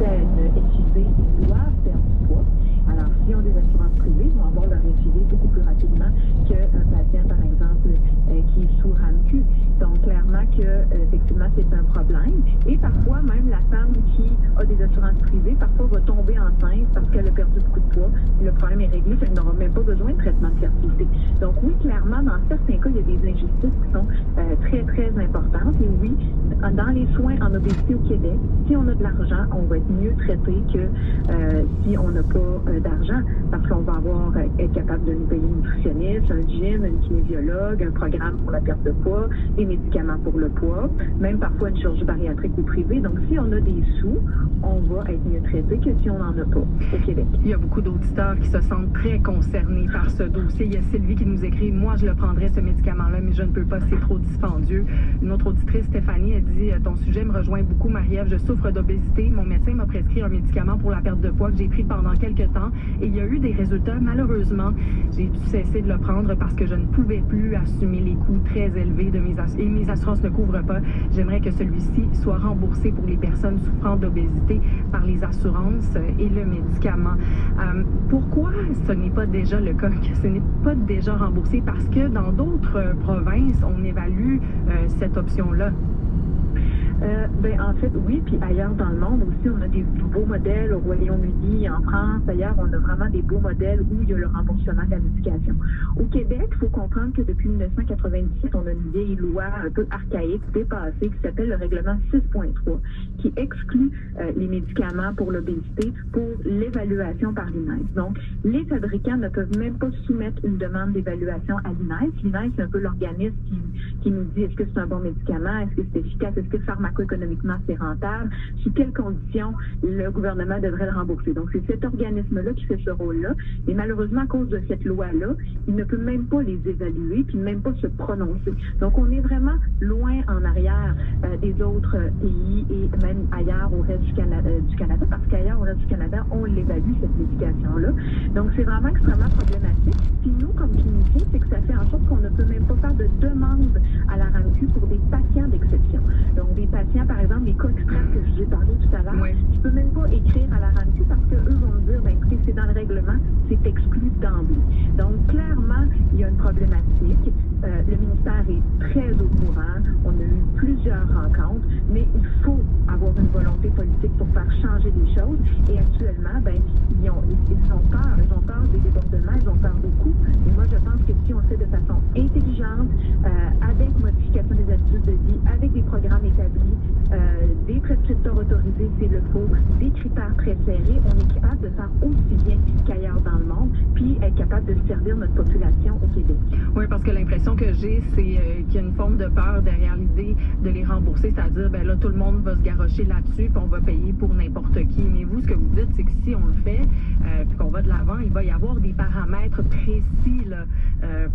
accès à une FIV, ils doivent perdre du poids. Alors, si on a des assurances privées, ils vont avoir leur FIV beaucoup plus rapidement qu'un patient, par exemple, qui est sous RAMQ. Donc, clairement que, effectivement, c'est un problème. Et parfois, même la femme qui a des assurances privées, parfois va tomber enceinte parce qu'elle a perdu beaucoup de poids. Le problème est réglé, elle n'aura même pas besoin de traitement de fertilité. Donc, oui, clairement, dans certains cas, il y a des injustices qui sont très, très importantes. Et oui, dans les soins en obésité au Québec, si on a de l'argent, on va être mieux traité que si on n'a pas d'argent, parce qu'on va être capable de nous payer une nutritionniste, un gym, une kinésiologue, un programme pour la perte de poids, des médicaments pour le poids, même parfois une chirurgie bariatrique ou privée. Donc, si on a des sous, on va être mieux traité que si on n'en a pas au Québec. Il y a beaucoup d'auditeurs qui se sentent très concernés par ce dossier. Il y a Sylvie qui nous écrit « Moi, je le prendrais, ce médicament-là, mais je ne peux pas, c'est trop dispendieux. » Une autre auditrice, Stéphanie, a dit « Ton sujet me rejoint beaucoup, Marie-Ève. Je souffre d'obésité. Mon médecin m'a prescrit un médicament pour la perte de poids que j'ai pris pendant quelques temps et il y a eu des résultats. Malheureusement, j'ai dû cesser de le prendre parce que je ne pouvais plus assumer les coûts très élevés de mes assurances ne couvrent pas. J'aimerais que celui-ci soit remboursé pour les personnes souffrant d'obésité par les assurances et le médicament. » Pourquoi ce n'est pas déjà le cas, que ce n'est pas déjà remboursé? Parce que dans d'autres provinces, on évalue cette option-là. En fait, oui, puis ailleurs dans le monde aussi, on a des beaux modèles au Royaume-Uni, en France, ailleurs, on a vraiment des beaux modèles où il y a le remboursement de la médication. Au Québec, il faut comprendre que depuis 1997, on a une vieille loi un peu archaïque, dépassée, qui s'appelle le règlement 6.3, qui exclut les médicaments pour l'obésité pour l'évaluation par l'INES. Donc, les fabricants ne peuvent même pas soumettre une demande d'évaluation à l'INES. L'INES, c'est un peu l'organisme qui nous dit est-ce que c'est un bon médicament, est-ce que c'est efficace, est-ce que pharmaco-économiquement c'est rentable, sous quelles conditions le gouvernement devrait le rembourser. Donc, c'est cet organisme-là qui fait ce rôle-là. Et malheureusement, à cause de cette loi-là, il ne peut même pas les évaluer, puis même pas se prononcer. Donc, on est vraiment loin en arrière des autres pays et même ailleurs au reste du Canada, parce qu'ailleurs au reste du Canada, on l'évalue, cette médication-là. Donc, c'est vraiment extrêmement problématique. Puis nous, comme cliniciens, c'est que ça fait en sorte qu'on ne peut même pas faire de demande à la RAMQ pour des patients d'exception. Donc, des patients, par exemple, les cas extrêmes que je vous ai parlé tout à l'heure, je ne peux même pas écrire à la RAMQ parce qu'eux vont me dire, écoutez, c'est dans le règlement, c'est exclu d'emblée. Donc, clairement, il y a une problématique. Le ministère est très au courant. On a eu plusieurs rencontres, mais il faut avoir une volonté politique pour faire changer les choses. Et actuellement, ils ont peur des débordements, ils ont peur beaucoup. Et moi, je pense que si on le fait de façon intelligente, avec modification des habitudes de vie, avec des programmes établis, des prescripteurs autorisés s'il le faut, des critères très serrés, on est capable de faire aussi bien qu'ailleurs dans le monde, puis être capable de servir notre population au Québec. Oui, parce que l'impression que j'ai, c'est qu'il y a une forme de peur derrière l'idée de les rembourser, c'est-à-dire, là, tout le monde va se garrocher là-dessus, puis on va payer pour n'importe qui. Mais vous, ce que vous dites, c'est que si on le fait, puis qu'on va de l'avant, il va y avoir des paramètres précis là,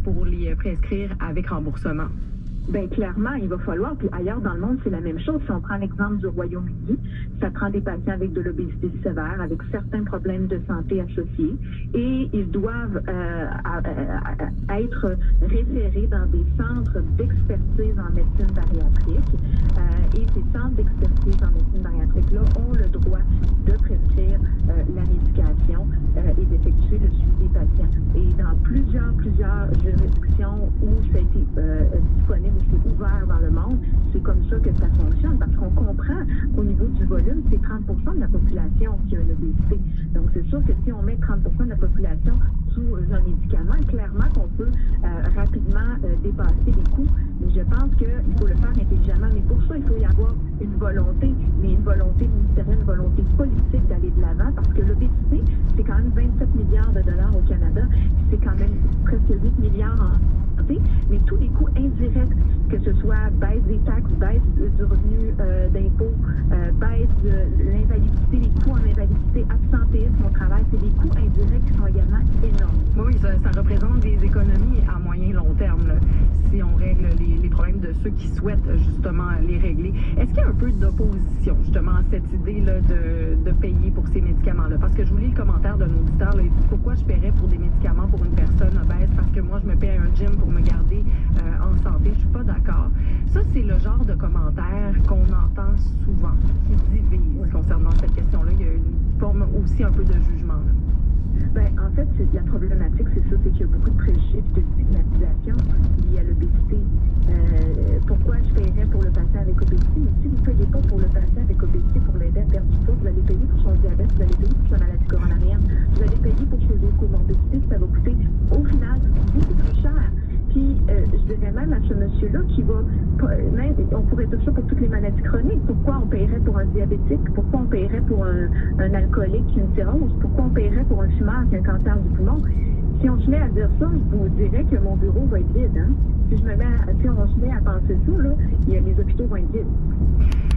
pour les prescrire avec remboursement. Clairement, il va falloir, puis ailleurs dans le monde, c'est la même chose. Si on prend l'exemple du Royaume-Uni, ça prend des patients avec de l'obésité sévère, avec certains problèmes de santé associés, et ils doivent être référés dans des centres d'expertise en médecine bariatrique. Et ces centres d'expertise en médecine bariatrique-là ont le droit de prescrire la médication et d'effectuer le suivi des patients. Et dans plusieurs juridictions où ça a été disponible, c'est ouvert dans le monde, c'est comme ça que ça fonctionne, parce qu'on comprend qu'au niveau du volume, c'est 30% de la population qui a une obésité. Donc, c'est sûr que si on met 30% de la population sous un médicament, clairement qu'on peut rapidement dépasser les coûts. Mais je pense qu'il faut le faire intelligemment. Mais pour ça, il faut y avoir une volonté, mais une volonté ministérielle, une volonté politique d'aller de l'avant, parce que l'obésité, c'est quand même 27 milliards de dollars au Canada, c'est quand même presque 8 milliards en santé, mais tous les coûts indirects, que ce soit baisse des taxes, baisse du revenu d'impôt, baisse de l'invalidité, les coûts en invalidité, absentéisme au travail, c'est des coûts indirects qui sont également énormes. Oui, ça représente des économies à moyen et long terme, là, si on règle les problèmes de ceux qui souhaitent justement les régler. Est-ce qu'il y a un peu d'opposition justement à cette idée-là de payer pour ces médicaments-là? Parce que je vous lis le commentaire d'un auditeur, là, il dit pourquoi je paierais pour des médicaments pour une personne obèse parce que moi je me paie un gym pour me garder en santé. Je suis pas d'accord. Ça, c'est le genre de commentaire qu'on entend souvent, qui divise concernant cette question-là. Il y aussi un peu de jugement. Là. Ben, en fait, la problématique, c'est ça, c'est qu'il y a beaucoup de préjugés et de stigmatisation liés à l'obésité. Pourquoi je paierais pour le patient avec obésité? Mais si vous ne payez pas pour le patient avec obésité pour l'aider à perdre du poids, vous allez payer pour son diabète, vous allez payer pour sa maladie coronarienne, vous allez payer pour ses autres comorbidités, ça va coûter au final beaucoup plus cher. Puis, je dirais même à ce monsieur-là qui va, même, on pourrait dire ça pour toutes les maladies chroniques. Pourquoi on paierait pour un diabétique? Pourquoi on paierait pour un alcoolique qui a une cirrhose? Pourquoi on paierait pour un fumeur qui a un cancer du poumon? Si on se met à dire ça, je vous dirais que mon bureau va être vide. Hein? Si on se met à penser ça, là, les hôpitaux vont être vides.